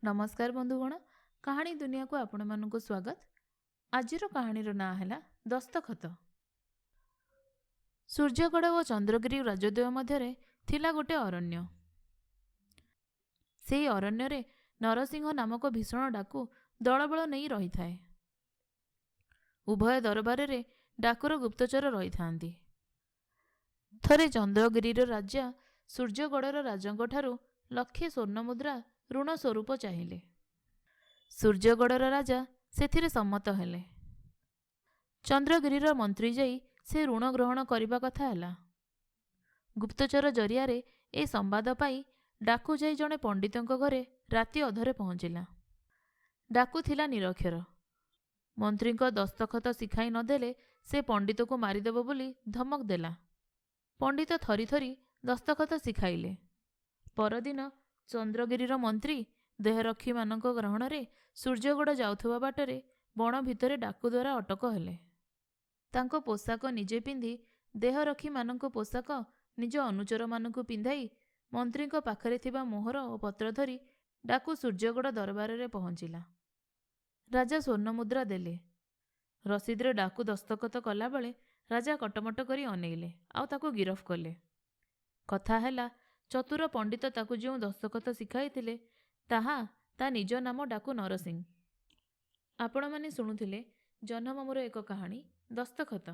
नमस्कार बंधुगण, कहानी दुनिया को आपण मानक स्वागत। आजिर कहानीर ना है दस्तखत। सूर्यगढ़ और चंद्रगिरी राजद्वय मध्य थिला गोटे अरण्य। से अरण्य रे नरसिंह नामक भीषण डाकू दलबल नहीं रही थाए। उभय दरबार रे डाकुर गुप्तचर रही थांती। थरे चंद्रगिरी राजा सूर्यगढ़ राजांक ठारू लक्षे स्वर्ण मुद्रा ऋण स्वरूप चाहिए। सूर्यगढ़ राजा सेथिरे सम्मत हेले। चंद्रगिरीर मंत्री जाई से ऋण ग्रहण करने कथा हैला। गुप्तचर जरिया ए संवाद पाई डाकू जाई जड़े पंडितों घरे राति अधरे पहुँचला। डाकू थिला निरक्षर। मंत्री को दस्तखत शिखाई नदेले से पंडित को मारिदेव बोली धमक देला। पंडित थरी थरी दस्तखत शिखाइले। परदिन चंद्रगिरीर मंत्री देहरक्षी मानक ग्रहण रे सूर्यगढ़ जाउथुवा बाटरे बण भितरे डाकू द्वारा अटक हेले। तांको पोशाक निजे पिंधि देहरक्षी मानक पोशाक निज अनुचर मानक पिंधाई मंत्री पाखरे थिबा मोहर और पत्र धरी डाकू सूर्यगढ़ दरबार रे पहुँचला। राजा स्वर्ण मुद्रा देले। रसीदरे डाकू दस्तखत कला बेले राजा कटमट करी अनेइले आउ ताकू गिरफ कले। कथा हैला चतुर पंडित ताकू जो दस्तखत शिखाई ताहा ता निज नाम डाकू नरसिंह। आपण माने शुणुथिले जह्नमामूर एक कहानी दस्तखत।